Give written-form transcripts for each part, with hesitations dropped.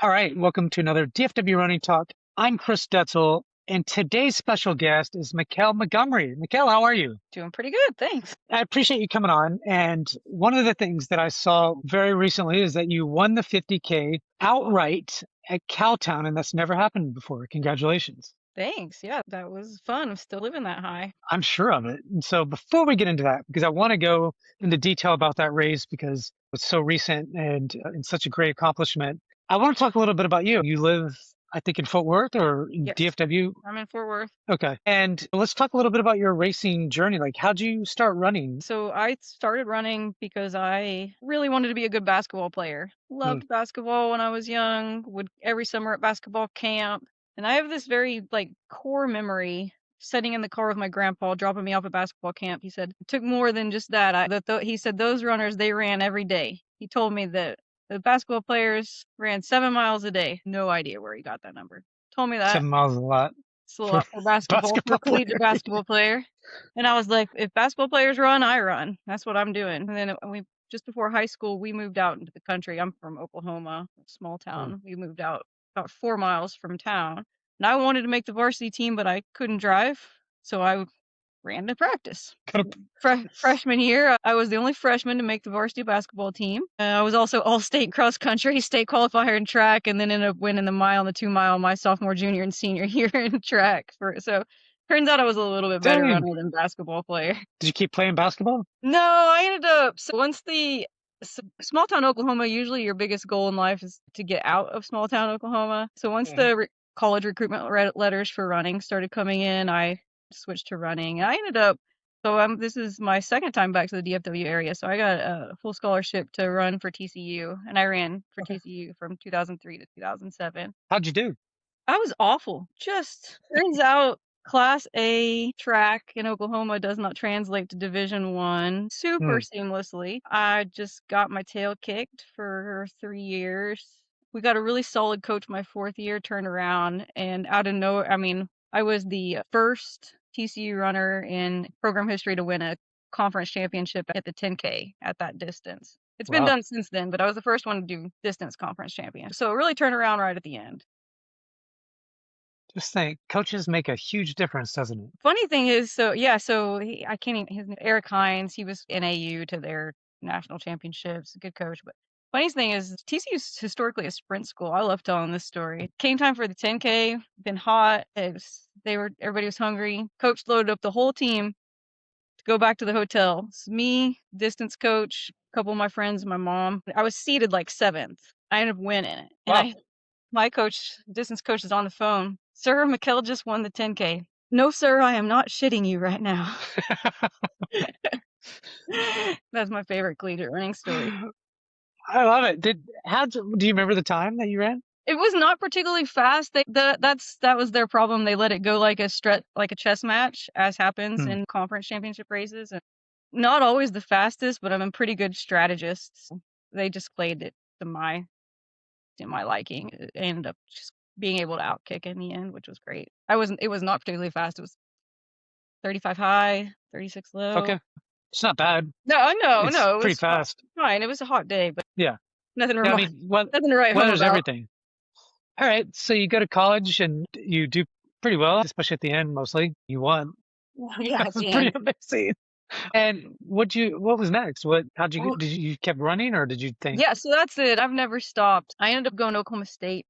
All right, welcome to another DFW Running Talk. I'm Chris Detzel, and today's special guest is McKale Montgomery. McKale, how are you? Doing pretty good, thanks. I appreciate you coming on. And one of the things that I saw very recently is that you won the 50K outright at Cowtown, and that's never happened before. Congratulations. Thanks. Yeah, that was fun. I'm still living that high. I'm sure of it. And so before we get into that, because I want to go into detail about that race because it's so recent and such a great accomplishment, I want to talk a little bit about you. You live, I think, in Fort Worth or in Yes, DFW. I'm in Fort Worth. Okay. And let's talk a little bit about your racing journey. Like, how'd you start running? So I started running because I really wanted to be a good basketball player. Hmm. Loved basketball when I was young, would every summer at basketball camp. And I have this very core memory sitting in the car with my grandpa, dropping me off at basketball camp. He said it took more than just that. He said those runners, they ran every day. He told me that the basketball players ran 7 miles a day. No idea where he got that number. Told me that. 7 miles is a lot It's a for lot for basketball, for a basketball collegiate player. basketball player. And I was like, if basketball players run, I run. That's what I'm doing. And then we just before high school, we moved out into the country. I'm from Oklahoma, a small Hmm. town. We moved out about 4 miles from town. And I wanted to make the varsity team, but I couldn't drive. So I ran to practice. Kind Freshman year, I was the only freshman to make the varsity basketball team. I was also all-state cross country, state qualifier in track, and then ended up winning the mile and the 2 mile my sophomore, junior, and senior year in track. So turns out I was a little bit better Dang. runner than basketball player. Did you keep playing basketball? No, I ended up so once the small town Oklahoma, usually your biggest goal in life is to get out of small town Oklahoma. So once Mhm. the college recruitment letters for running started coming in, I switched to running. And I ended up this is my second time back to the DFW area, so I got a full scholarship to run for TCU, and I ran for Okay. TCU from 2003 to 2007. How'd you do? I was awful. Just turns out Class A track in Oklahoma does not translate to Division One super Hmm. seamlessly. I just got my tail kicked for 3 years. We got a really solid coach my fourth year, turned around, and out of nowhere, I mean, I was the first TCU runner in program history to win a conference championship at the 10K at that distance. It's been Wow. done since then, but I was the first one to do distance conference champion. So it really turned around right at the end. Just think, coaches make a huge difference, doesn't it? Funny thing is, I can't even, his name, Eric Hines, he was in AU to their national championships, a good coach. But funniest thing is, TCU is historically a sprint school. I love telling this story. Came time for the 10K, been hot. Everybody was hungry. Coach loaded up the whole team to go back to the hotel. It's me, distance coach, a couple of my friends, my mom. I was seated like seventh. I ended up winning it. And Wow. my coach, distance coach, is on the phone. Sir, McKale just won the 10K. No, sir, I am not shitting you right now. That's my favorite collegiate running story. I love it. Do you remember the time that you ran? It was not particularly fast. That was their problem. They let it go like like a chess match, as happens Hmm. in conference championship races. And not always the fastest, but I'm a pretty good strategist. So they just played it to my liking. It ended up just being able to outkick in the end, which was great. It was not particularly fast. It was 35 high, 36 low. Okay. It's not bad. No, no, It's no, it pretty was fast. fine. It was a hot day, but Yeah. nothing to Yeah. I remind, mean, what nothing to write home weather's about. everything. All right. So you go to college and you do pretty well, especially at the end, mostly. You won. Yeah, at That's the pretty end. amazing. And what was next? Did you kept running or did you think, Yeah, so that's it. I've never stopped. I ended up going to Oklahoma State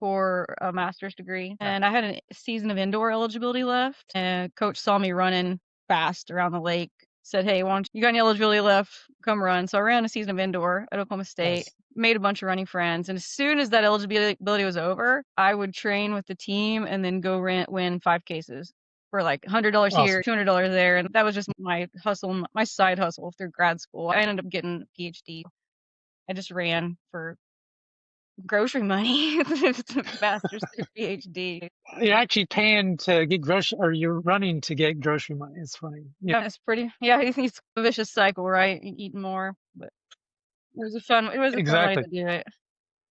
for a master's degree, yeah, and I had a season of indoor eligibility left. And coach saw me running fast around the lake, said, "Hey, you got any eligibility left? Come run." So I ran a season of indoor at Oklahoma State, nice. made a bunch of running friends, and as soon as that eligibility was over, I would train with the team and then go win 5 cases for like $100 here, Awesome. $200 there. And that was just my hustle, my side hustle through grad school. I ended up getting a PhD. I just ran for grocery money. It's a master's through PhD. You're actually paying to get grocery, or you're running to get grocery money. It's funny. Yeah, It's pretty, yeah, it's a vicious cycle, right? Eating more, but it was a fun way exactly. to do it.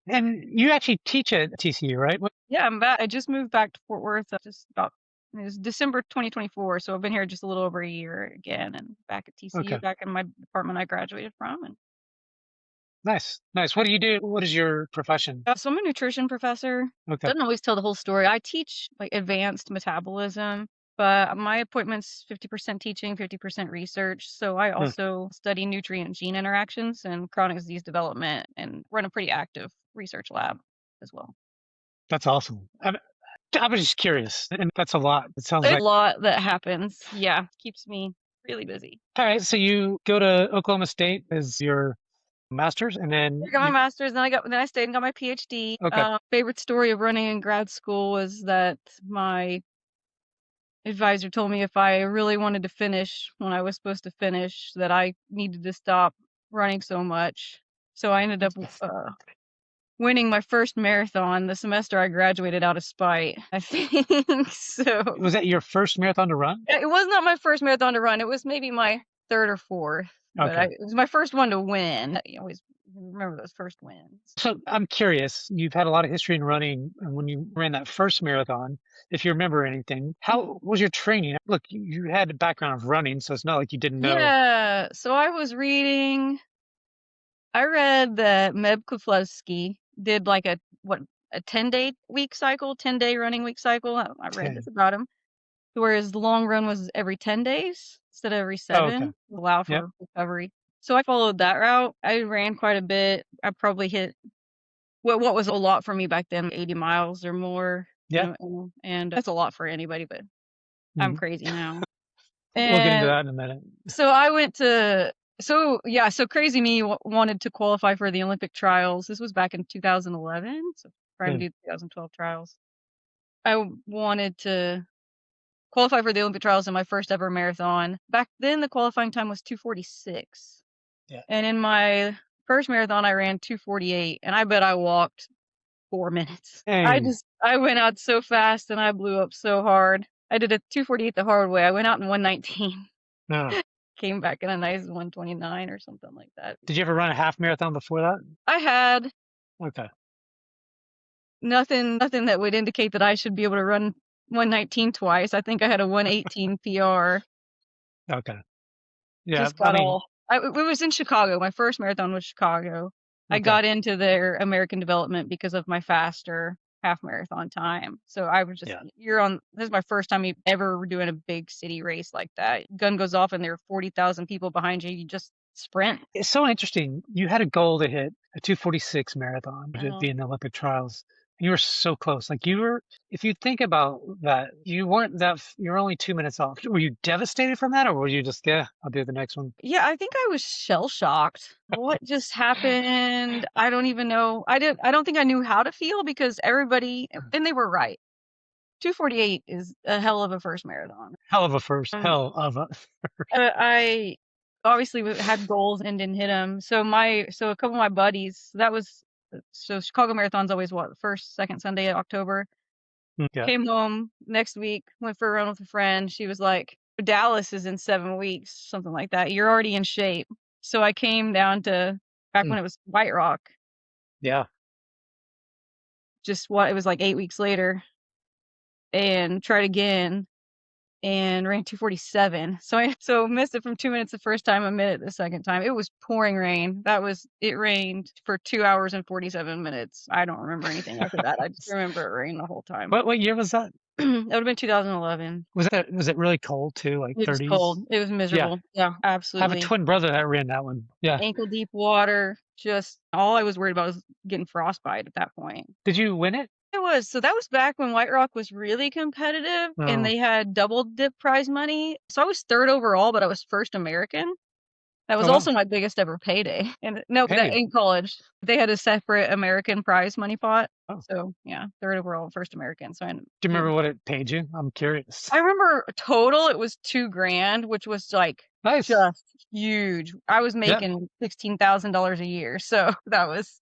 And you actually teach at TCU, right? Yeah, I'm back. I just moved back to Fort Worth it was December 2024. So I've been here just a little over a year again and back at TCU, Okay. back in my department I graduated from. And Nice. Nice. What do you do? What is your profession? So I'm a nutrition professor. Okay. Doesn't always tell the whole story. I teach like advanced metabolism, but my appointment's 50% teaching, 50% research. So I Hmm, also study nutrient gene interactions and chronic disease development and run a pretty active research lab as well. that's awesome. I was just curious, and that's a lot. It sounds There's like. a lot that happens. Yeah, keeps me really busy. All right. So you go to Oklahoma State as your master's, and then I got my you. master's, then I stayed and got my PhD. Okay. Favorite story of running in grad school was that my advisor told me if I really wanted to finish when I was supposed to finish, that I needed to stop running so much. So I ended up winning my first marathon the semester I graduated out of spite, I think. So Was that your first marathon to run? it was not my first marathon to run. It was maybe my third or fourth, but Okay. it was my first one to win. You always remember those first wins. So I'm curious. You've had a lot of history in running, and when you ran that first marathon, if you remember anything, how was your training? Look, you had a background of running, so it's not like you didn't know. Yeah, so I read that Meb Keflezighi did like a 10-day week cycle, 10-day running week cycle. I read this 10. about him. Whereas the long run was every 10 days instead of every Oh, okay. 7, to allow Yep. for recovery. So I followed that route. I ran quite a bit. I probably hit what was a lot for me back then, 80 miles or more, Yeah. and that's a lot for anybody, but I'm Mhm. crazy now. We'll get into And that in a minute. so I went to yeah, so crazy me wanted to qualify for the Olympic trials. This was back in 2011, so trying Hmm. to do 2012 trials. I wanted to qualify for the Olympic trials in my first ever marathon. Back then, the qualifying time was 2:46, Yeah. and in my first marathon, I ran 2:48, and I bet I walked 4 minutes. Dang. I went out so fast and I blew up so hard. I did a 2:48 the hard way. I went out in 1:19. No. Came back in a nice 1:29 or something like that. Did you ever run a half marathon before that? I had Okay. nothing that would indicate that I should be able to run 1:19 twice. I think I had a 1:18 PR. Okay. Yeah. Just I got mean, all it was in Chicago. My first marathon was Chicago. I okay. got into their American development because of my faster half marathon time. So I was just Yeah. this is my first time ever doing a big city race like that. Gun goes off and there are 40,000 people behind you. You just sprint. It's so interesting. You had a goal to hit a 2:46 marathon to Uh, be in the Olympic trials. You were so close. Like you were, if you think about that, you weren't you're only 2 minutes off. Were you devastated from that, or were you just, yeah, I'll do the next one? yeah, I think I was shell shocked. What just happened? I don't even know. I don't think I knew how to feel because everybody and they were right. 2:48 is a hell of a first marathon. Hell of a first. Um, Hell of a. I obviously had goals and didn't hit them. So a couple of my buddies, so Chicago Marathon's always what, first, second Sunday of October. Yeah. Came home next week, went for a run with a friend. She was like, Dallas is in 7 weeks, something like that. You're already in shape. So I came down to back Mm, when it was White Rock, yeah. just what it was like 8 weeks later, and tried again and ran 2:47. So I missed it from 2 minutes the first time, a minute the second time. It was pouring rain. It rained for 2 hours and 47 minutes. I don't remember anything after that. I just remember it rained the whole time. What year was that? That would have been 2011. Was it really cold too, like It was 30s? cold. It was Yeah. miserable. Yeah, I have a absolutely. twin brother that ran that one. Yeah. Ankle deep water. Just all I was worried about was getting frostbite at that point. Did you win it? So that was back when White Rock was really competitive and Oh, they had double dip prize money. So I was third overall, but I was first American. That was oh wow. also my biggest ever payday. And no, that Hey. in college, they had a separate American prize money pot. Oh. So yeah, third overall, first American. So Do you remember what it paid you? I'm curious. I remember total it was 2 grand, which was like Nice. just huge. I was Yeah. making $16,000 a year, so that was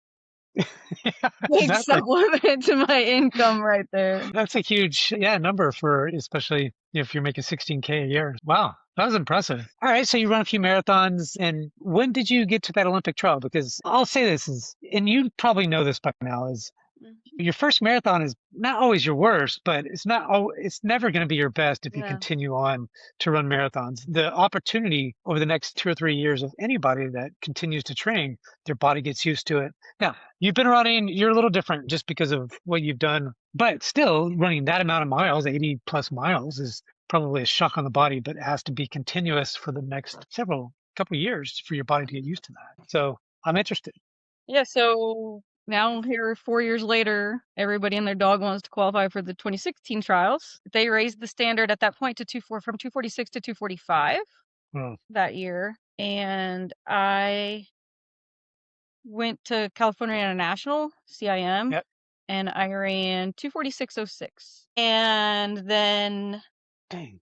Yeah, big exactly. supplement to my income right there. That's a huge, yeah, number for especially if you're making 16K a year. Wow, that was impressive. All right, so you run a few marathons, and when did you get to that Olympic trial? Because I'll say this is, and you probably know this by now, is Mm, your first marathon is not always your worst, but it's never going to be your best if you yeah. continue on to run marathons. The opportunity over the next 2 or 3 years of anybody that continues to train, their body gets used to it. Now, you've been running, you're a little different just because of what you've done, but still running that amount of miles, 80 plus miles is probably a shock on the body, but it has to be continuous for the next several couple of years for your body to get used to that. So I'm interested. Yeah, so now here 4 years later, everybody and their dog wants to qualify for the 2016 trials. They raised the standard at that point to from 246 to 245 Hmm. that year, and I went to California International, CIM, Yep. and I ran 246.06. And then Dang.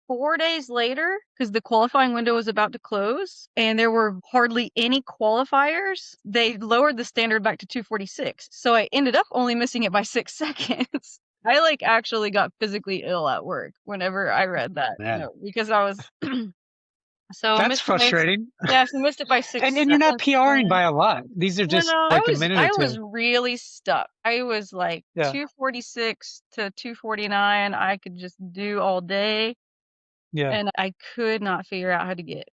4 days later, because the qualifying window was about to close and there were hardly any qualifiers, they lowered the standard back to 246. So I ended up only missing it by 6 seconds. I like actually got physically ill at work whenever I read that Man. note because I was so That's missed it by frustrating. yeah, so missed it by 6 And you're not seconds. PRing by a lot. These are No, just no, like a minute or I was two. really stuck. I was like Yeah. 246 to 249. I could just do all day, Yeah. and I could not figure out how to get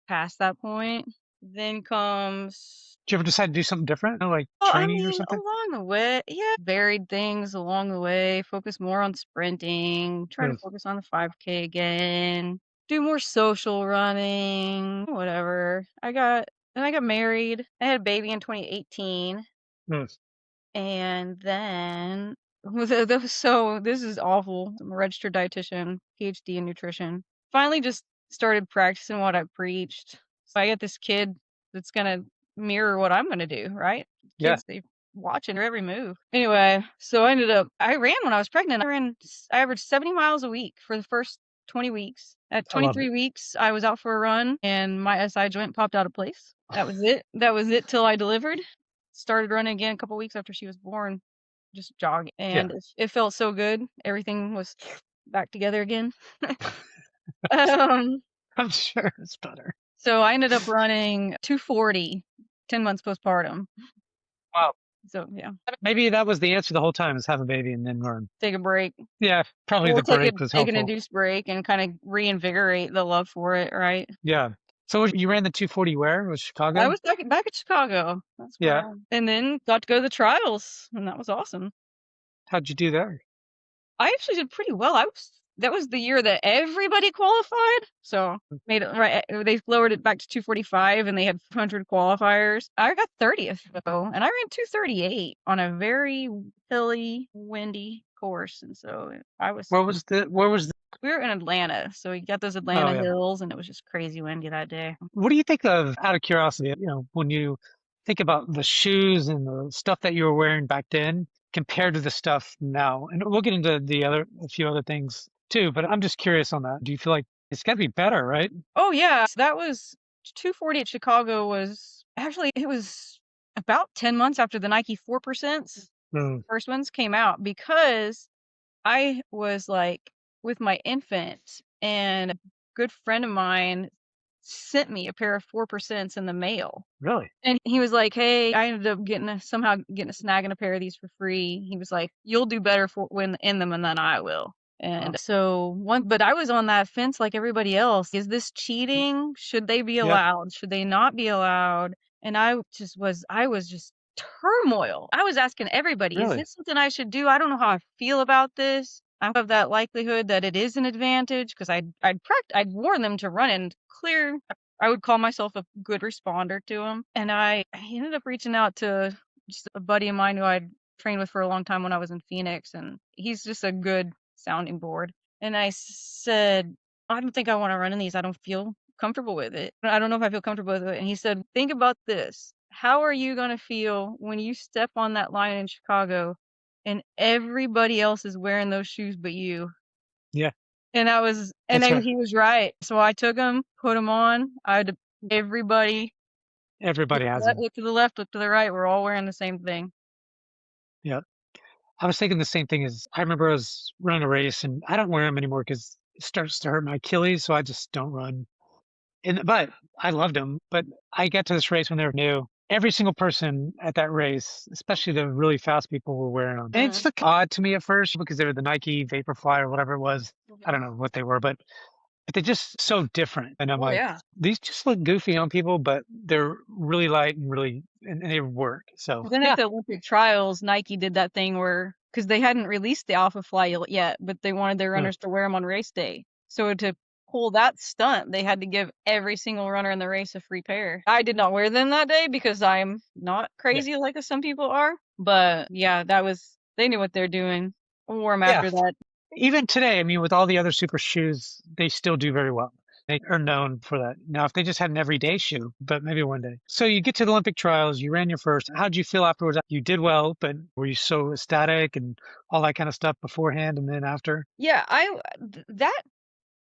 past that point. Then comes, Did you ever decide to do something different? Like well, I training or mean, something? along the way, yeah, varied things along the way. Focus more on sprinting. Try to Hmm. focus on the 5K again. Do more social running. Whatever. I got married. I had a baby in 2018. Hmm. And then so this is awful. I'm a registered dietitian, PhD in nutrition. Finally just started practicing what I preached. So I get this kid that's gonna mirror what I'm gonna do, right? Yeah. Kids, they watching your every move. Anyway, so I ran when I was pregnant. I averaged 70 miles a week for the first 20 weeks. At I love it. 23 weeks, I was out for a run and my SI joint popped out of place. That was it. That was it till I delivered. Started running again a couple weeks after she was born, just jogging, Yeah. and it felt so good. Everything was back together again. Um, I'm sure it's better. so I ended up running 240, 10 months postpartum. Wow. So yeah, Maybe that was the answer the whole time is have a baby and then run. take a break. Yeah. Probably We'll the break was take an helpful. induced break and kind of reinvigorate the love for it, right? Yeah. So you ran the 240 where? Was I Chicago? was back at Chicago. That's Yeah. where and then got to go to the trials, and that was awesome. How'd you do there? I actually did pretty well. I was That was the year that everybody qualified. So made it right. They lowered it back to 245 and they had 100 qualifiers. I got 30th though, and I ran 238 on a very hilly, windy course. And so Where was the, we were in Atlanta. So you got those oh Atlanta yeah. hills and it was just crazy windy that day. What do you think of, out of curiosity, when you think about the shoes and the stuff that you were wearing back then compared to the stuff now? And we'll get into a few other things too, but I'm just curious on that. Do you feel like it's got to be better, right? Oh yeah. So that was 240 at Chicago was actually it was about 10 months after the Nike 4% Mm, first ones came out because I was like with my infant, and a good friend of mine sent me a pair of 4% in the mail. really? And he was like, "Hey, I ended up somehow getting a snagging a pair of these for free." He was like, "You'll do better for when in them than I will." Wow. And so but I was on that fence like everybody else. Is this cheating? Should they be Yeah, allowed? Should they not be allowed? And I was just turmoil. I was asking everybody, is really? this something I should do? I don't know how I feel about this. I have that likelihood that it is an advantage because I'd warn them to run in clear. I would call myself a good responder to them. And I ended up reaching out to just a buddy of mine who I'd trained with for a long time when I was in Phoenix, and he's just a good sounding board. And I said, I don't think I want to run in these. I don't feel comfortable with it. I don't know if I feel comfortable with it. And he said, think about this. How are you going to feel when you step on that line in Chicago and everybody else is wearing those shoes but you? Yeah, And that's then right. he was right. So I took them, put them on. Everybody Everybody has them. look to the left, look to the right. We're all wearing the same thing. Yeah. I was thinking the same thing as I remember I was running a race and I don't wear them anymore because it starts to hurt my Achilles. So I just don't run. But I loved them. But I got to this race when they were new every single person at that race, especially the really fast people, were wearing them. And it's Mhm. like odd to me at first because they were the Nike Vaporfly or whatever it was. I don't Mhm. know what they were, but they're just so different. And I'm Oh, like, yeah. these just look goofy on people, but they're really light and and they work. So Then at yeah, the Olympic trials, Nike did that thing where, because they hadn't released the Alpha Fly yet, but they wanted their uh, runners to wear them on race day. So to pull that stunt, they had to give every single runner in the race a free pair. I did not wear them that day because I'm not yeah, crazy like some people are. But yeah, they knew what they're doing. I wore them yeah. after that. Even today, I mean, with all the other super shoes, they still do very well. They are known for that. Now, if they just had an everyday shoe, but maybe one day. So you get to the Olympic trials, you ran your first. How'd you feel afterwards? You did well, but were you so ecstatic and all that kind of stuff beforehand and then after? Yeah, that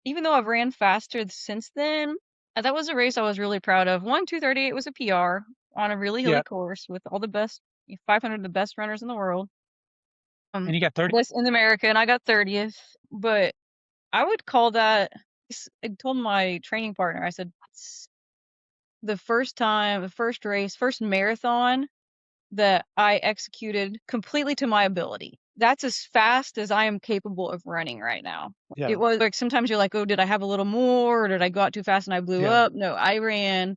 even though I've ran faster since then, that was a race I was really proud of. 2:38 was a PR on a really hilly Yeah. course with all the best 500 of the best runners in the world. And you got 30. Bliss in America, and I got 30th. But I would call that. I told my training partner, I said, it's the first time, the first race, first marathon that I executed completely to my ability. That's as fast as I am capable of running right now. It Yeah. was like sometimes you're like, oh, did I have a little more or did I go out too fast and I blew Yeah. up? No, I ran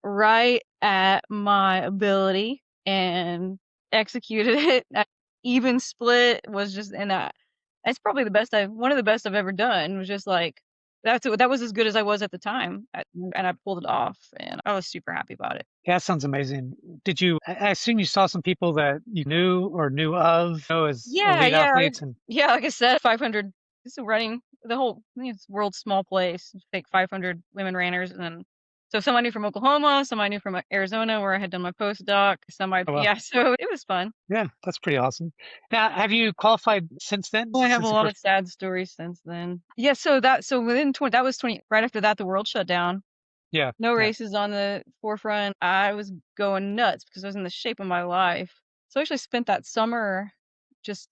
right at my ability and executed it. That even split was just, and that's probably one of the best I've ever done. Was just like, that was as good as I was at the time. And I pulled it off and I was super happy about it. Yeah, that sounds amazing. I assume you saw some people that you knew or knew of, as Yeah, elite yeah, athletes and yeah. Like I said, 500. This is running the whole. I think it's world's small place. Take 500 women runners, and then so some I knew from Oklahoma, some I knew from Arizona, where I had done my postdoc. oh well. Yeah. So it was fun. Yeah, that's pretty awesome. Now, have you qualified since then? Well, I have a Since the lot of first? sad stories since then. Yeah. So within 20, that was 20. Right after that, the world shut down. Yeah, No yeah. races on the forefront. I was going nuts because I was in the shape of my life. So I actually spent that summer just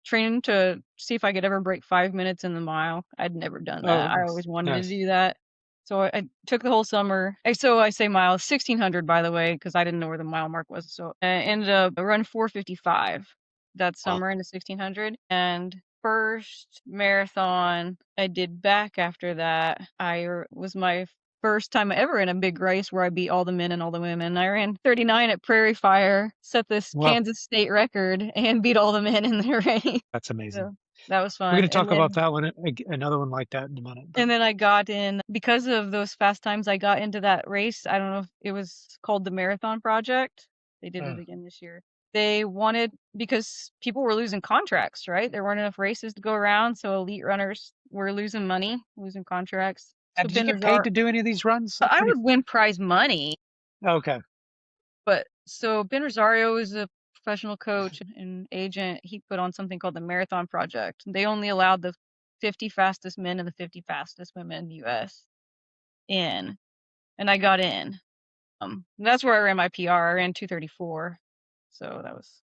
training to see if I could ever break 5 minutes in the mile. I'd never done Oh, that. I nice, always wanted to nice. do that. So I took the whole summer. So I say mile 1600 by the way, because I didn't know where the mile mark was. So I ended up I run 4:55 that Wow, summer in the 1600. And first marathon I did back after that, was my first time ever in a big race where I beat all the men and all the women. I ran 39 at Prairie Fire, set this wow, Kansas state record, and beat all the men in the race. that's amazing. So that was We're fun. going to talk about that one, another one like that in a minute. But And then I got in because of those fast times. I got into that race. I don't know if it was called the Marathon Project. They did uh, it again this year. They wanted, because people were losing contracts, right? There weren't enough races to go around, so elite runners were losing money, losing contracts. So and did you Ben get paid Nazar, to do any of these runs? I Pretty. would win prize money. Okay. But so Ben Rosario is a professional coach and agent. He put on something called the Marathon Project. They only allowed the 50 fastest men and the 50 fastest women in the US in, and I got in. That's where I ran my PR. I ran 2:34. So that was.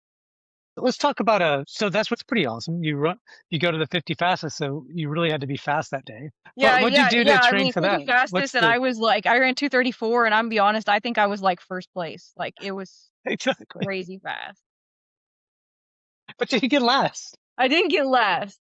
Let's talk about so that's what's pretty awesome. You go to the 50 fastest, so you really had to be fast that day. Yeah, But what'd you yeah, do to yeah. I train mean, for 50 that? fastest, What's and the I was like, I ran 2:34, and I'm be honest, I think I was like first place. Like it was exactly? crazy fast. But you get last, I didn't get last.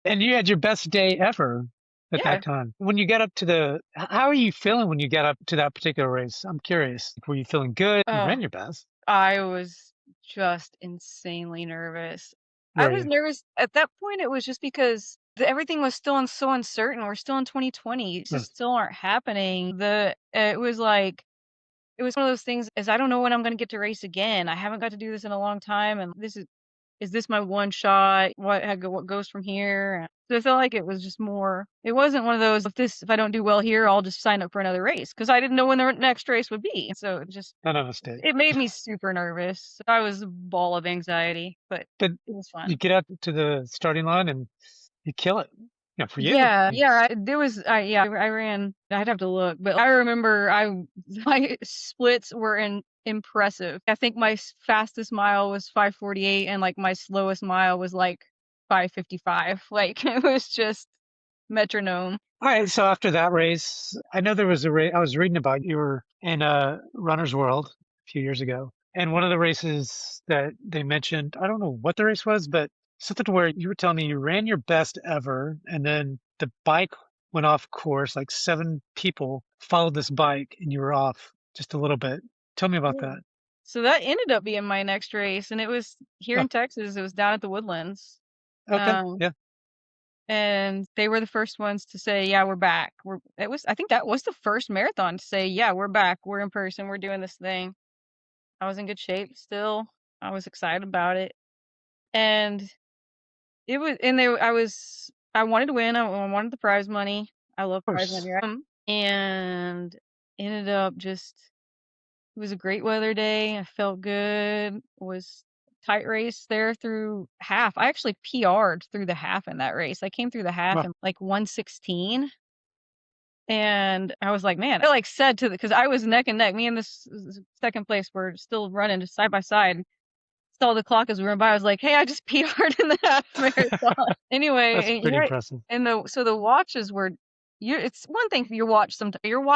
and you had your best day ever at that Yeah. time. When you get up to how are you feeling when you get up to that particular race? I'm curious. Were you feeling good? You Oh, ran your best. I was just insanely nervous. I Were was you? nervous at that point. It was just because everything was still so uncertain. We're still in 2020. It's Uh, just still aren't happening. It was like it was one of those things. As I don't know when I'm going to get to race again. I haven't got to do this in a long time, and is this my one shot? What goes from here? So I felt like it was just more. It wasn't one of those. If I don't do well here, I'll just sign up for another race because I didn't know when the next race would be. So None of us did. it made me super nervous. I was a ball of anxiety, but But it was you fun. get up to the starting line and you kill it. For you. Yeah, yeah. I ran. I'd have to look, but I remember my splits were impressive. I think my fastest mile was 5:48, and like my slowest mile was like 5:55. Like it was just metronome. All right. So after that race, I know there was a race I was reading about. You were in a runner's world a few years ago. And one of the races that they mentioned, I don't know what the race was, but something to where you were telling me you ran your best ever. And then the bike went off course. Like 7 people followed this bike and you were off just a little bit. Tell me about Yeah. that. So that ended up being my next race, and it was here Oh, in Texas. It was down at the Woodlands. okay. Um, Yeah. and they were the first ones to say, "Yeah, we're back." I think that was the first marathon to say, "Yeah, we're back. We're in person. We're doing this thing." I was in good shape still. I was excited about it. And it was and they I wanted to win. I wanted the prize money. I love Of prize course. money, right? And ended up just it was a great weather day. I felt good. Was tight race there through half. I actually PR'd through the half in that race. I came through the half Well, in like 1:16, and I was like, man, I like said to the because I was neck and neck. Me and this second place were still running just side by side. Saw the clock as we went by. I was like, "Hey, I just PR'd in the half marathon." that's Anyway, pretty right, impressive. and the watches were it's one thing for your watch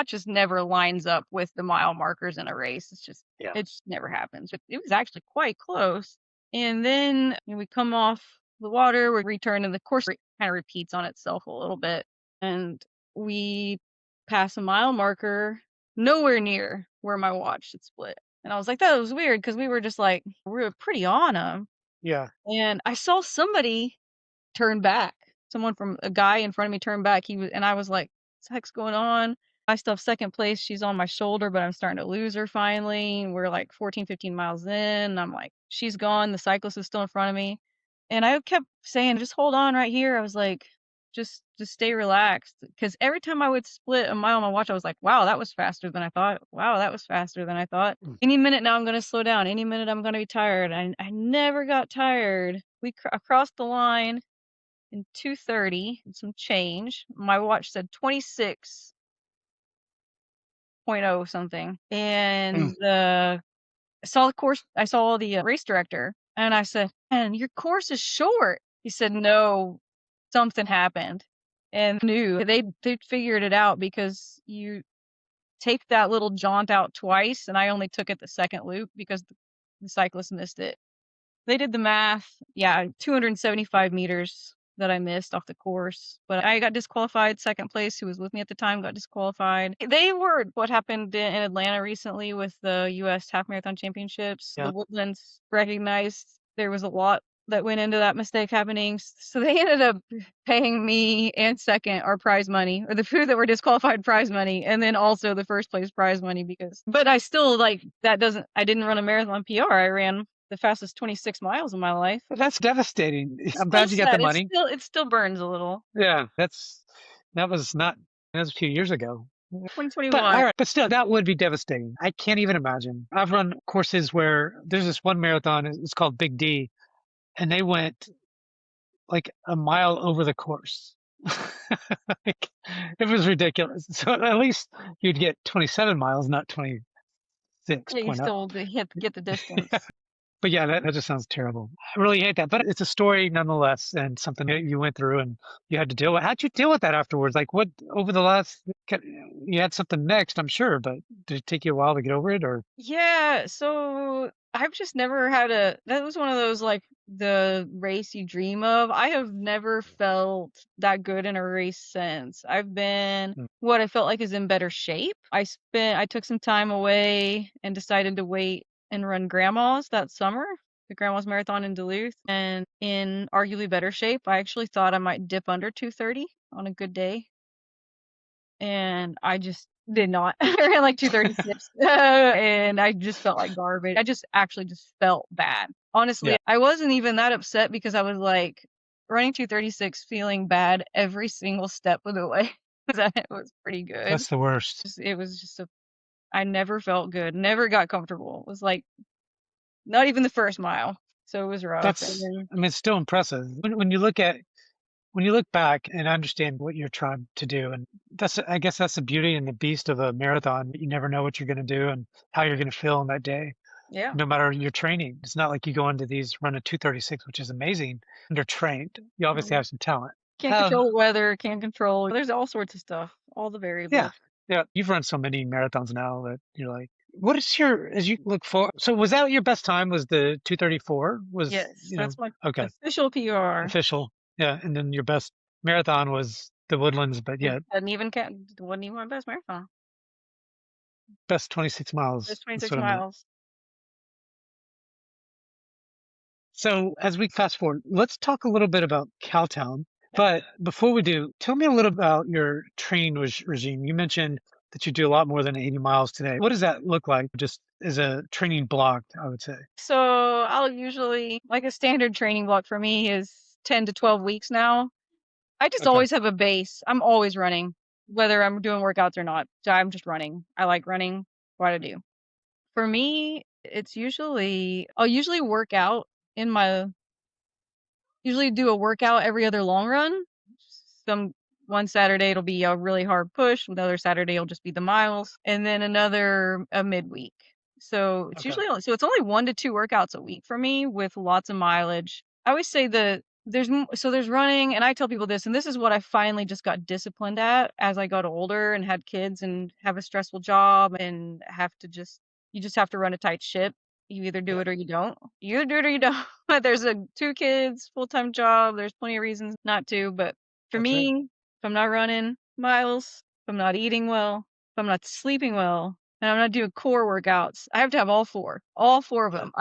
just never lines up with the mile markers in a race. Yeah. It just never happens. But it was actually quite close. And then we come off the water, we return, and the course kind of repeats on itself a little bit. And we pass a mile marker nowhere near where my watch had split. And I was like, that was weird because we were just like, we were pretty on them. Yeah. And I saw somebody turn back. Someone from a guy in front of me turned back. And I was like, what the heck's going on? I still have second place. She's on my shoulder, but I'm starting to lose her finally. And we're like 14, 15 miles in. And I'm like, she's gone. The cyclist is still in front of me. And I kept saying, just hold on right here. I was like, just stay relaxed. Because every time I would split a mile on my watch, I was like, wow, that was faster than I thought. Wow, that was faster than I thought. Mm. Any minute now I'm going to slow down. Any minute I'm going to be tired. I never got tired. I crossed the line in 2:30 and some change. My watch said 26.0 something. Mm. And I saw the race director, and I said, "Man, your course is short." He said, "No, something happened." And knew they figured it out because you take that little jaunt out twice, and I only took it the second loop because the cyclist missed it. They did the math. Yeah, 275 meters that I missed off the course, but I got disqualified. Second place, who was with me at the time, got disqualified. They were what happened in Atlanta recently with the U.S. Half Marathon Championships. Yeah. The Woodlands recognized there was a lot that went into that mistake happening. So they ended up paying me and second our prize money, or the few that were disqualified prize money, and then also the first place prize money but I still like I didn't run a marathon PR. I ran the fastest 26 miles in my life. Well, that's devastating. I'm So glad you got the sad. money. It still burns a little. Yeah, that was not that was a few years ago. But 2021. all right, but still, that would be devastating. I can't even imagine. I've run courses where there's this one marathon. It's called Big D, and they went like a mile over the course. Like, it was ridiculous. So at least you'd get 27 miles, not Yeah, you 26.0. still get the distance. But yeah, that just sounds terrible. I really hate that, but it's a story nonetheless, and something that you went through and you had to deal with. How'd you deal with that afterwards? Like, what over the last, you had something next, I'm sure, but did it take you a while to get over it, or? Yeah, so I've just never had that was one of those like the race you dream of. I have never felt that good in a race since. I've been Mm. what I felt like is in better shape. I took some time away and decided to wait and run Grandma's that summer, the Grandma's Marathon in Duluth, and in arguably better shape. I actually thought I might dip under 2:30 on a good day, and I just did not. I ran like 2:36, and I just felt like garbage. I just actually just felt bad. Honestly, Yeah, I wasn't even that upset because I was like running 2:36, feeling bad every single step of the way. It was pretty good. that's the worst. It was just I never felt good, never got comfortable. It was like not even the first mile. So it was rough. And then I mean, it's still impressive. When you look back and understand what you're trying to do, and I guess that's the beauty and the beast of a marathon. You never know what you're going to do and how you're going to feel on that day, yeah. no matter your training. It's not like you go into these run a 2:36, which is amazing, and you're trained. You obviously Mhm. have some talent. Can't How, control the weather, can't control. There's all sorts of stuff, all the yeah, variables. yeah. You've run so many marathons now that you're like, what is your, as you look for, so was that your best time was the 2:34 was, Yes, that's my okay, official PR. official. Yeah. And then your best marathon was the Woodlands, but It yeah, doesn't even count. Wasn't even my best marathon. best 26 It's miles. That's 26 what I meant. miles. So as we fast forward, let's talk a little bit about Cowtown. But before we do, tell me a little about your training regime. You mentioned that you do a lot more than 80 miles today. What does that look like just as a training block, I would say? So I'll usually, like a standard training block for me is 10 to 12 weeks now. I just Okay. always have a base. I'm always running, whether I'm doing workouts or not. So I'm just running. I like running. What I do. For me, it's usually, I'll usually work out in my, usually do a workout every other long run. Some one Saturday it'll be a really hard push, another Saturday it'll just be the miles, and then another a midweek. So it's Okay. usually so it's only 1 to 2 workouts a week for me with lots of mileage. I always say that there's running, and I tell people this, and this is what I finally just got disciplined at as I got older and had kids and have a stressful job and have to just you just have to run a tight ship. You either do Yeah. it or you don't. You do it or you don't. There's 2 kids, full-time job. There's plenty of reasons not to, but for That's right. me, if I'm not running miles, if I'm not eating well, if I'm not sleeping well, and I'm not doing core workouts, I have to have all four of Yeah. them.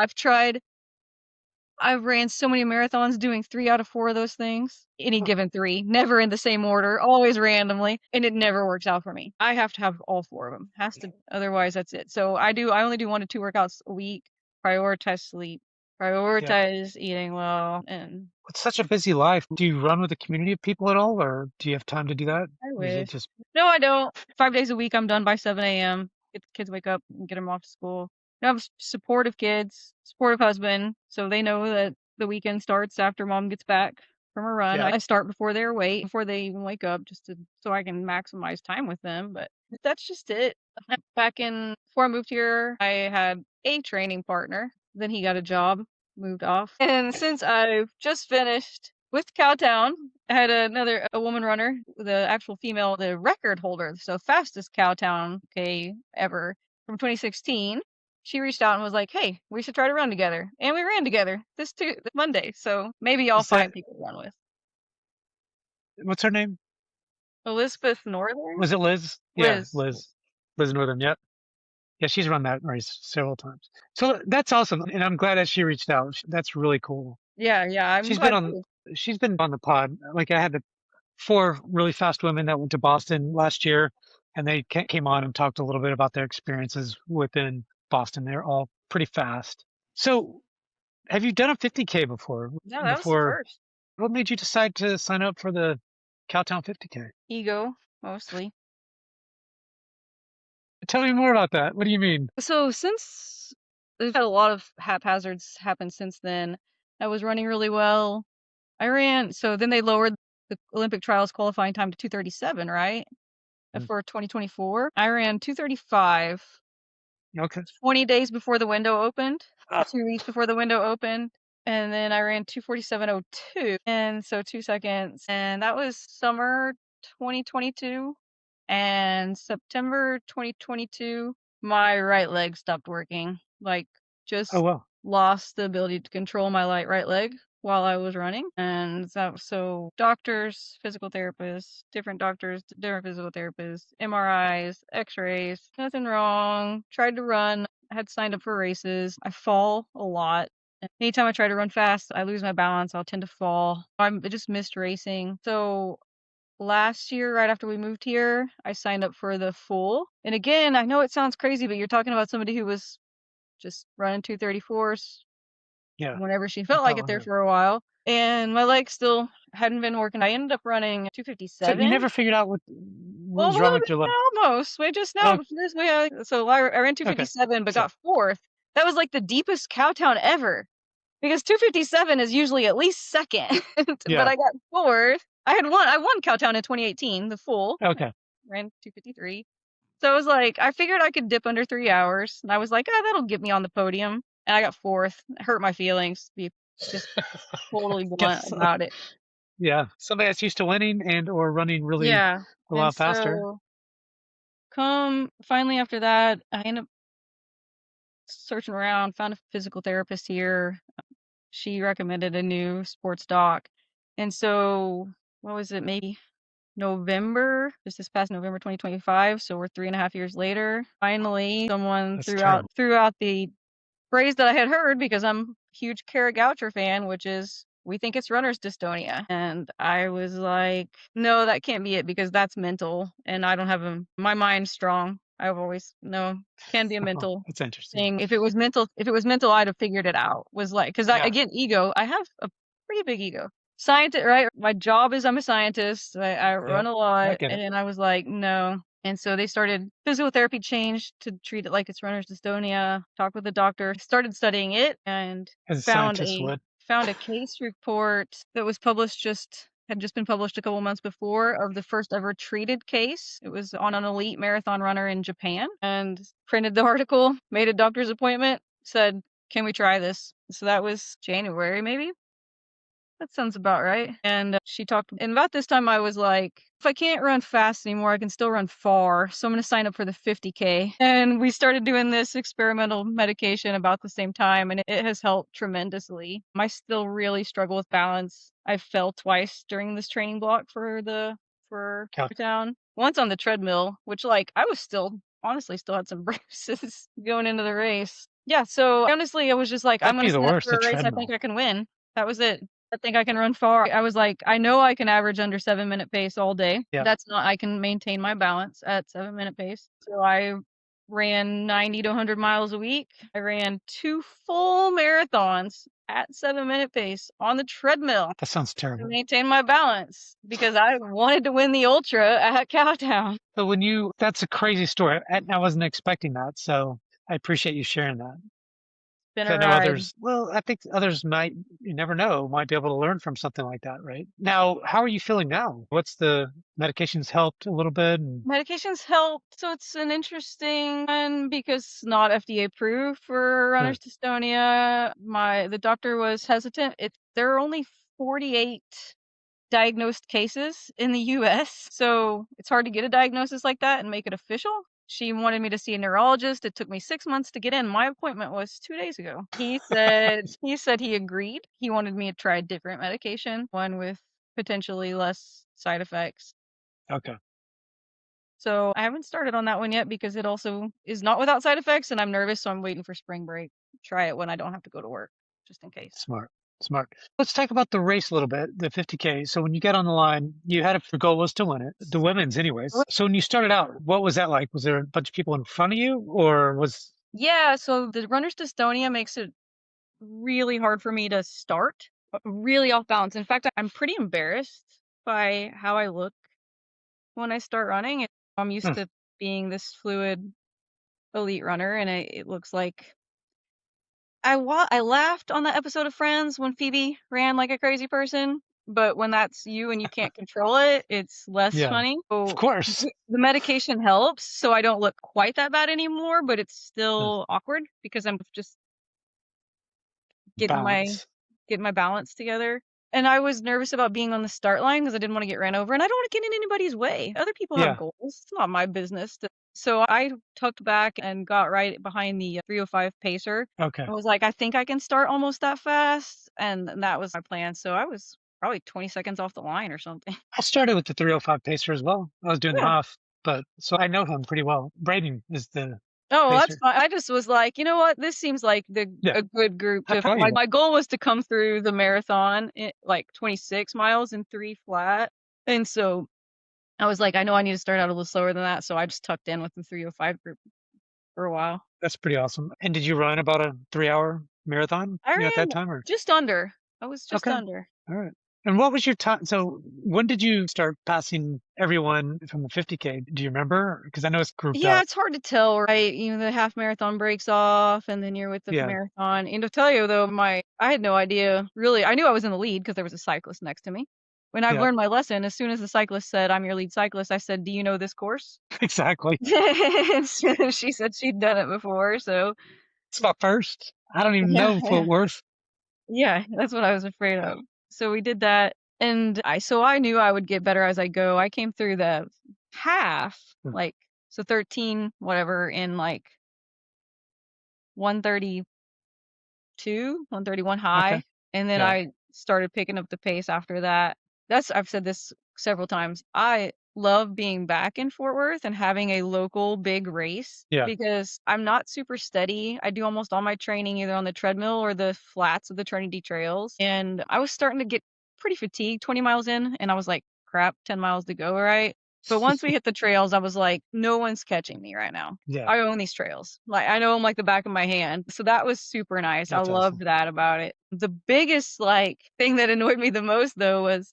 I've ran so many marathons doing 3 out of 4 of those things. Any Huh. given 3, never in the same order, always randomly, and it never works out for me. I have to have all 4 of them. Has to, otherwise that's it. So I only do 1 to 2 workouts a week, prioritize sleep, Yeah. prioritize eating well, and It's such a busy life. Do you run with a community of people at all, or do you have time to do that? I Or is it wish. just, No, I don't. 5 days a week, I'm done by 7 a.m. Get the kids wake up and get them off to school. I have supportive kids, supportive husband, so they know that the weekend starts after mom gets back from her run. yeah. I start before they're awake, before they even wake up, just to so I can maximize time with them. But that's just it. Back in before I moved here, I had a training partner. Then he got a job, moved off, and since I've just finished with Cowtown, I had a woman runner, the actual female, the record holder, so fastest Cowtown K ever from 2016. She reached out and was like, "Hey, we should try to run together," and we ran together this Monday. So maybe I'll Is that, find people to run with. what's her name? Elizabeth Northern, Was it Liz? Yeah, Liz. Liz. Liz Northern. Yep. Yeah, she's run that race several times. So that's awesome. And I'm glad that she reached out. That's really cool. Yeah, yeah, I'm She's been glad on too. she's been on the pod. Like I had the 4 really fast women that went to Boston last year and they came on and talked a little bit about their experiences within Boston. They're all pretty fast. So have you done a 50K before? No, that was the Before first. what made you decide to sign up for the Cowtown 50K? Ego, mostly. Tell me more about that. What do you mean? So since we've had a lot of haphazards happen since then, I was running really well. I ran, so then they lowered the Olympic trials qualifying time to 2:37, right? Mm. For 2024. I ran 2:35 Okay. 20 days before the window opened, or Ah, 2 weeks before the window opened. And then I ran 2:47:02. And so 2 seconds. And that was summer 2022. And September 2022, my right leg stopped working. Like, oh just well. lost the ability to control my right leg while I was running. And so doctors, physical therapists, different doctors, different physical therapists, MRIs, x-rays, nothing wrong. Tried to run, had signed up for races. I fall a lot. Anytime I try to run fast, I lose my balance. I'll tend to fall. I just missed racing. So last year, right after we moved here, I signed up for the full. And again, I know it sounds crazy, but you're talking about somebody who was just running 2:34s Yeah. whenever she I felt like it follow there her. for a while. And my legs still hadn't been working. I ended up running So you 2:57. never figured out what Well, was wrong well, with your leg? almost. We just Oh, now. So I ran okay. 2:57, but So got fourth. That was like the deepest Cowtown ever because 2:57 is usually at least second, but yeah. I got fourth. I won Cowtown in 2018, the full. Okay. Ran 2:53. So I was like, I figured I could dip under 3 hours, and I was like, that'll get me on the podium. And I got fourth. It hurt my feelings to be just totally blunt Guess so. about it. Yeah. Somebody that's used to winning and or running really Yeah. a And lot faster. so come finally after that, I ended up searching around, found a physical therapist here. She recommended a new sports doc. And so what was it, maybe November, just this past November 2025. So we're 3.5 years later. Finally, someone That's terrible. threw out the phrase that I had heard because I'm a huge Kara Goucher fan, which is we think it's runner's dystonia. And I was like, no, that can't be it because that's mental. And I don't have my mind's strong. I've always no can be a Oh, mental that's interesting. thing. If it was mental, I'd have figured it out. Was like, because I Yeah. again, ego. I have a pretty big ego. Scientist, right? My job is I'm a scientist. I run Yep. a I lot, get it. and I was like, no. And so they started physical therapy changed to treat it like it's runner's dystonia. Talked with the doctor, started studying it, and As a found scientist a would. found a case report that was published had just been published a couple months before of the first ever treated case. It was on an elite marathon runner in Japan, and printed the article, made a doctor's appointment, said, "Can we try this?" So that was January, maybe. That sounds about right. And she talked, and about this time I was like, if I can't run fast anymore, I can still run far. So I'm going to sign up for the 50K. And we started doing this experimental medication about the same time, and it has helped tremendously. I still really struggle with balance. I fell twice during this training block for Cal- down. Once on the treadmill, which like I was still honestly still had some bruises going into the race. Yeah, so honestly, I was just like, I'm That'd going be to the sign up worst, for a a race I think treadmill. I can win. That was it. I think I can run far. I was like, I know I can average under 7 minute pace all day. Yeah. That's not, I can maintain my balance at 7 minute pace. So I ran 90 to 100 miles a week. I ran 2 full marathons at 7 minute pace on the treadmill That sounds to terrible. maintain my balance because I wanted to win the ultra at Cowtown. But that's a crazy story. I wasn't expecting that. So I appreciate you sharing that. Been 'Cause a I know ride. others, well, I think others you never know, might be able to learn from something like that, right? Now, how are you feeling now? What's the medications helped a little bit? And Medications help. So it's an interesting one because it's not FDA approved for uh, runner's dystonia. The doctor was hesitant. There are only 48 diagnosed cases in the US, so it's hard to get a diagnosis like that and make it official. She wanted me to see a neurologist. It took me 6 months to get in. My appointment was 2 days ago. He said he agreed. He wanted me to try a different medication, one with potentially less side effects. okay, So I haven't started on that one yet because it also is not without side effects, and I'm nervous, so I'm waiting for spring break. Try it when I don't have to go to work, just in case. smart, smart. Let's talk about the race a little bit, the 50K. So when you get on the line, your goal was to win it, the women's anyways. So when you started out, what was that like? Was there a bunch of people in front of you or was, Yeah, so the runner's dystonia makes it really hard for me to start, really off balance. In fact, I'm pretty embarrassed by how I look when I start running. I'm used hmm, to being this fluid elite runner, and it looks like I laughed on that episode of Friends when Phoebe ran like a crazy person, but when that's you and you can't control it, it's less yeah, funny. of So course, the medication helps, so I don't look quite that bad anymore, but it's uh, still awkward because I'm just getting my balance. getting my balance together. And I was nervous about being on the start line because I didn't want to get ran over, and I don't want to get in anybody's way. Other people have Yeah, goals. It's not my business. So I tucked back and got right behind the 305 pacer. okay. I was like, I think I can start almost that fast, and that was my plan. So I was probably 20 seconds off the line or something. I started with the 305 pacer as well. I was doing the Yeah. half, but so I know him pretty well. Braden is the Oh, well, that's pacer. fine. I just was like, you know what? This seems like Yeah, a good group I to. probably won't. My goal was to come through the marathon in like 26 miles in 3 flat, and so I was like, I know I need to start out a little slower than that, so I just tucked in with the 305 group for a while. That's pretty awesome. And did you run about a 3 hour marathon, I at that ran time or? just under. I was just Okay. under. All right. And what was your time? So when did you start passing everyone from the 50K? Do you remember? Because I know it's grouped Yeah, up. it's hard to tell, right? The half marathon breaks off, and then you're with the Yeah, marathon. And to tell you though, I had no idea really. I knew I was in the lead because there was a cyclist next to me. When I've yeah, learned my lesson, as soon as the cyclist said, "I'm your lead cyclist," I said, "Do you know this course?" exactly. So she said she'd done it before, so It's my first. I don't even yeah, know Fort Worth. yeah, that's what I was afraid of. So we did that. And I knew I would get better as I go. I came through the half, Mm. like, so 13, whatever, in like 132, 131 Okay. high. And then Yeah. I started picking up the pace after that. I've said this several times. I love being back in Fort Worth and having a local big race Yeah. because I'm not super steady. I do almost all my training either on the treadmill or the flats of the Trinity trails. And I was starting to get pretty fatigued 20 miles in, and I was like, crap, 10 miles to go, right? But once we hit the trails, I was like, no one's catching me right now. Yeah. I own these trails. Like, I know them like the back of my hand. So that was super nice. I That's loved awesome. that about it. The biggest like thing that annoyed me the most though was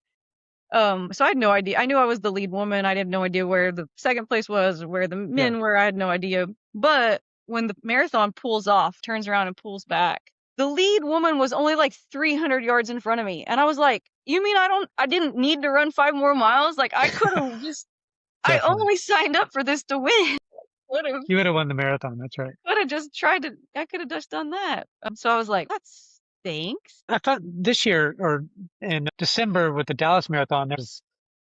so I had no idea. I knew I was the lead woman. I had no idea where the second place was, where the Yeah. men were. I had no idea. But when the marathon pulls off, turns around and pulls back, the lead woman was only like 300 yards in front of me. And I was like, you mean I didn't need to run 5 more miles? Like I could have just, I Definitely. only signed up for this to win. Would have You would have won the marathon. That's right. Could have just tried to I could have just done that. So I was like, "That stinks." I thought this year or in December with the Dallas Marathon, there's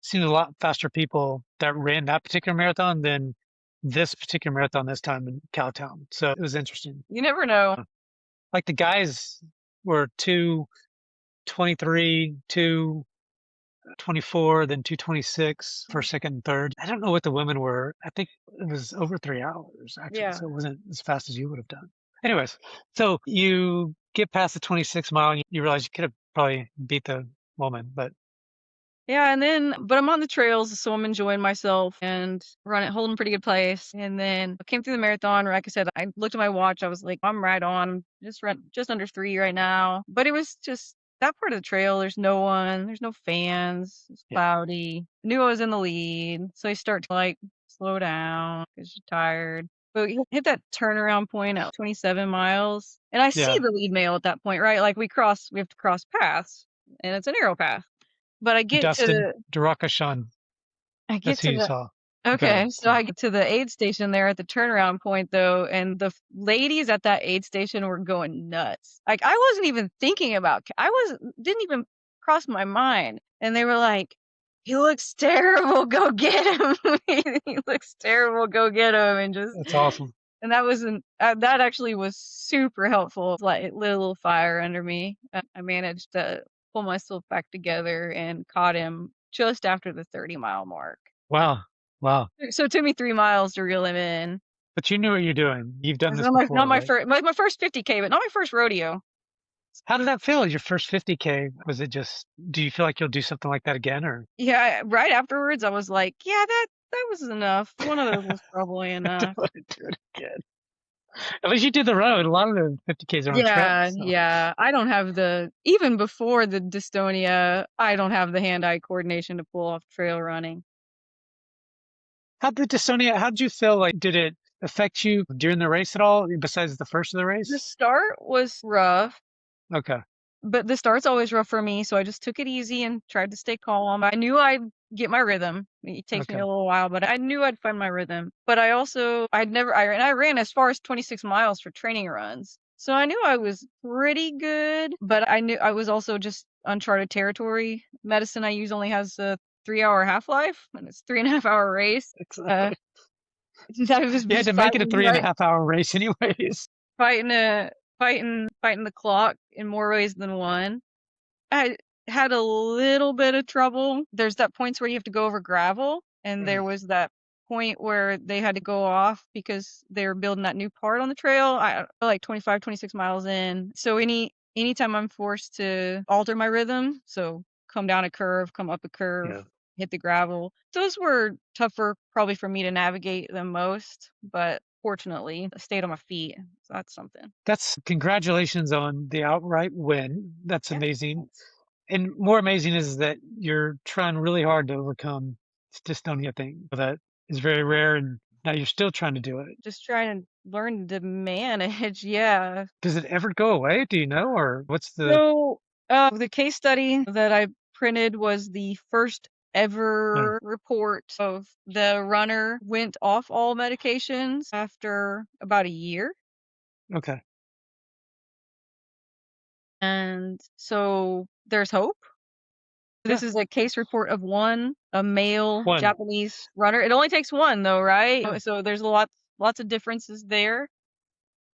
seemed a lot faster people that ran that particular marathon than this particular marathon this time in Cowtown. So it was interesting. You never know. Like the guys were 2:23, 2:24, then 2:26 for second and third. I don't know what the women were. I think it was over 3 hours actually. Yeah. So it wasn't as fast as you would have done. Anyways, so you get past the 26 mile and you realize you could have probably beat the woman, but Yeah, and then but I'm on the trails, so I'm enjoying myself and holding pretty good place. And then I came through the marathon, like I said, I looked at my watch, I was like, I'm right on, just under 3 right now. But it was just that part of the trail, there's no one, there's no fans, it's yeah, cloudy. I knew I was in the lead, so I start to like slow down because you're tired. But we hit that turnaround point at 27 miles, and I see yeah. the lead male at that point, right? Like we have to cross paths, and it's a narrow path. But Dustin Durakashan. I That's get who to you the saw. Okay. okay, so So I get to the aid station there at the turnaround point though, and the ladies at that aid station were going nuts. Like I wasn't even thinking about didn't even cross my mind. And they were like, "He looks terrible, go get him." He looks terrible, go get him. And just that's awesome. and that actually was super helpful. Like it lit a little fire under me. I managed to pull myself back together and caught him just after the 30-mile mark. Wow. Wow. So it took me 3 miles to reel him in. But you knew what you're doing. You've done It's this not before, right? my first 50K, but not my first rodeo. How did that feel? Your first 50K? Was it just, do you feel like you'll do something like that again or Yeah, right afterwards, I was like, "Yeah, that was enough. One of those was probably don't enough." want to do it again? At least you did the road. A lot of the 50Ks are on trails. Yeah, So yeah. I don't have the even before the dystonia, I don't have the hand-eye coordination to pull off trail running. how did you feel? Like, did it affect you during the race at all, besides the first of the The race? start was rough. Okay. But the start's always rough for me, so I just took it easy and tried to stay calm. I knew I'd get my rhythm. It takes me Okay. a little while, but I knew I'd find my rhythm. But I also I ran as far as 26 miles for training runs. So I knew I was pretty good, but I knew I was also just uncharted territory. Medicine I use only has a 3-hour half-life, and it's 3.5-hour race. Uh, Exactly. I was You had just to make it a fighting, three and a right? half hour race anyways. Fighting fighting the clock in more ways than one. I had a little bit of trouble. There's that points where you have to go over gravel, and Mm. there was that point where they had to go off because they were building that new part on the trail. I like 25, 26 miles in. So anytime I'm forced to alter my rhythm, so come down a curve, come up a curve, Yeah. hit the gravel. Those were tougher probably for me to navigate the most, but fortunately, I stayed on my feet. So that's something. That's congratulations on the outright win. That's Yeah. amazing. And more amazing is that you're trying really hard to overcome this dystonia thing that is very rare, and now you're still trying to do it. Just trying to learn to manage, yeah. Does it ever go away? Do you know, or what's the? So, the case study that I printed was the first Yeah. ever report of the runner went off all medications after about a year. Okay. And so there's hope. Yeah. This is a case report of a male One. Japanese runner. It only takes one though, right? Yeah. So there's lots of differences there.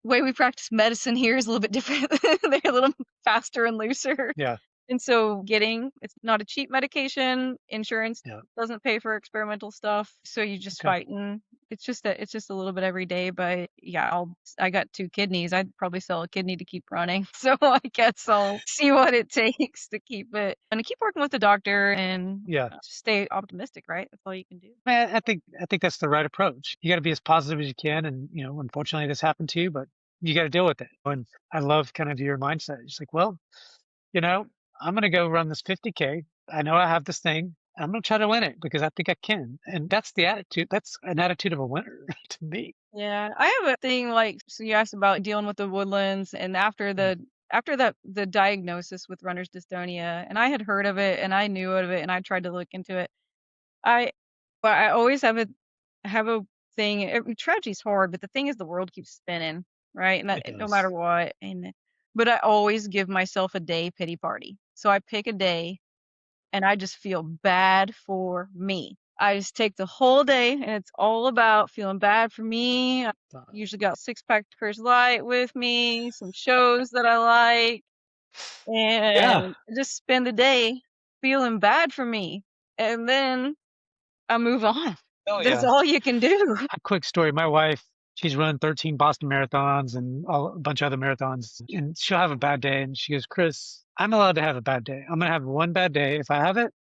The way we practice medicine here is a little bit different. They're a little faster and looser. Yeah. And so it's not a cheap medication. Insurance Yeah. doesn't pay for experimental stuff. So you just Okay. fighting. It's just a little bit every day, but yeah, I got 2 kidneys. I'd probably sell a kidney to keep running. So I guess I'll see what it takes to keep it and to keep working with the doctor and Yeah. stay optimistic, right? That's all you can do. I think that's the right approach. You got to be as positive as you can, and unfortunately, this happened to you, but you got to deal with it. And I love kind of your mindset. It's like, well, you know, I'm gonna go run this 50K. I know I have this thing. I'm gonna try to win it because I think I can. And that's the attitude. That's an attitude of a winner to me. Yeah, I have a thing like so you asked about dealing with the Woodlands and Mm. after that the diagnosis with runner's dystonia and I had heard of it and I knew of it and I tried to look into it. I but I always have a thing. Tragedy's hard, but the thing is the world keeps spinning, right? And that It no matter does. what. And but I always give myself a day pity party. So I pick a day and I just feel bad for me. I just take the whole day and it's all about feeling bad for me. I Uh, usually got 6-pack Coors Light with me, some shows that I like, Yeah. and just spend the day feeling bad for me. And then I move on. Oh That's yeah. all you can do. A quick story. My wife, she's run 13 Boston marathons and a bunch of other marathons, and she'll have a bad day. And she goes, Chris, I'm allowed to have a bad day. I'm gonna have one bad day. If I have it,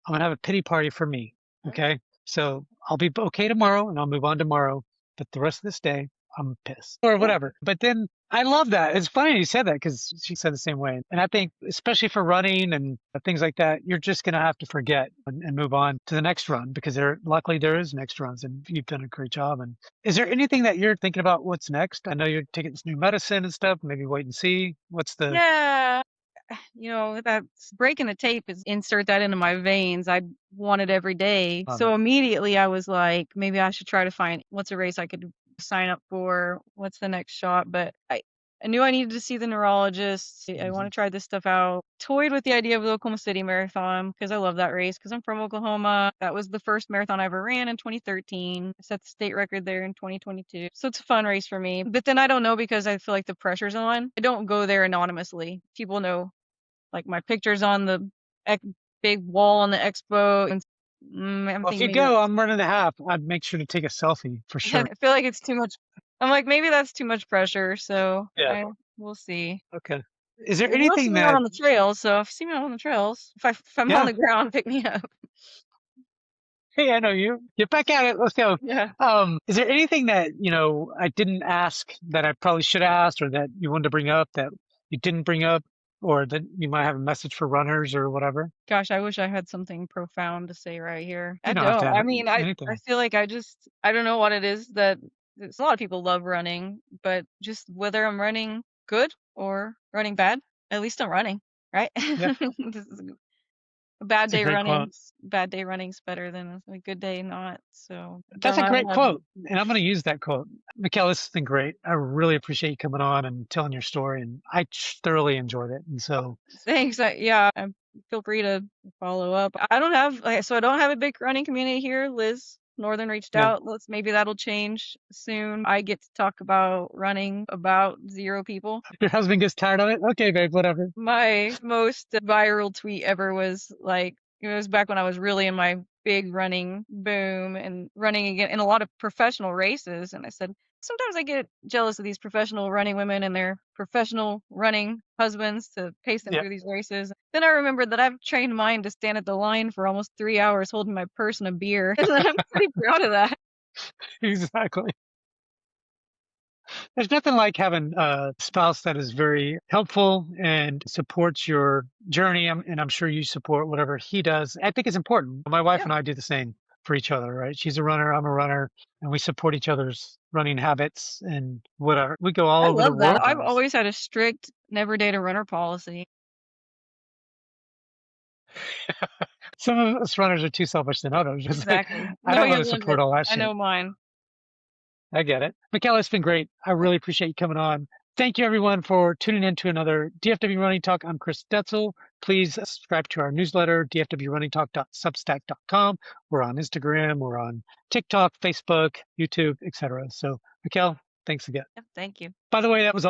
I'm gonna have a pity party for me. Okay. So I'll be okay tomorrow and I'll move on tomorrow. But the rest of this day, I'm pissed or Yeah. whatever. But then I love that. It's funny you said that because she said the same way. And I think, especially for running and things like that, you're just going to have to forget and move on to the next run because luckily there is next runs and you've done a great job. And is there anything that you're thinking about what's next? I know you're taking this new medicine and stuff, maybe wait and see. What's the, Yeah. That's breaking the tape is insert that into my veins. I want it every day. love So it. immediately I was like, maybe I should try to find what's a race I could sign up for. What's the next shot? But I knew I needed to see the neurologist. I want Mhm. to try this stuff out. Toyed with the idea of the Oklahoma City Marathon because I love that race because I'm from Oklahoma. That was the first marathon I ever ran in 2013. I set the state record there in 2022. So it's a fun race for me. But then I don't know because I feel like the pressure's on. I don't go there anonymously. People know like my picture's on the ex- big wall on the expo, and I'm Well, if thinking you maybe go, that's. I'm running a half. I'd make sure to take a selfie for sure. I feel like it's too much. I'm like maybe that's too much pressure. So Yeah. we'll see. Okay. Is there You will see anything me out that, on the trails. So if you see me out on the trails, if I'm on yeah, the ground, pick me up. hey, I know you. Get back at it. Let's go. Yeah. Is there anything that, I didn't ask that I probably should have asked or that you wanted to bring up that you didn't bring up or that you might have a message for runners or whatever? Gosh, I wish I had something profound to say right here. I You don't have to don't. I have mean, I anything. feel like I don't know what it is that there's a lot of people love running, but just whether I'm running good or running bad, at least I'm running, right? Yeah. This is a bad It's a day great running. quote. Bad day running's better than a good day not. So That's a I great don't have. quote. And I'm going to use that quote. McKale, this has been great. I really appreciate you coming on and telling your story. And I thoroughly enjoyed it. And so, Thanks. Feel free to follow up. I don't have so I don't have a big running community here. Liz Northern reached yeah, out. Maybe that'll change soon. I get to talk about running about 0 people. your husband gets tired of it. Okay, babe, whatever. My most viral tweet ever was like it was back when I was really in my big running boom and running again in a lot of professional races. And I said, sometimes I get jealous of these professional running women and their professional running husbands to pace them Yeah, through these races. Then I remembered that I've trained mine to stand at the line for almost 3 hours holding my purse and a beer. And I'm pretty proud of that. exactly. There's nothing like having a spouse that is very helpful and supports your journey. And I'm sure you support whatever he does. I think it's important. My wife Yeah. and I do the same for each other, right? She's a runner, I'm a runner, and we support each other's running habits and whatever. We go all I over the love that. world. I've always had a strict never date a runner policy. Some of us runners are too selfish than others. It's like, Exactly. I Know don't want your to support limit. all that I shit. know mine. I get it. Michaela, it's been great. I really appreciate you coming on. Thank you, everyone, for tuning in to another DFW Running Talk. I'm Chris Detzel. Please subscribe to our newsletter, dfwrunningtalk.substack.com. We're on Instagram, we're on TikTok, Facebook, YouTube, etc. So, McKale, thanks again. Yep, thank you. By the way, that was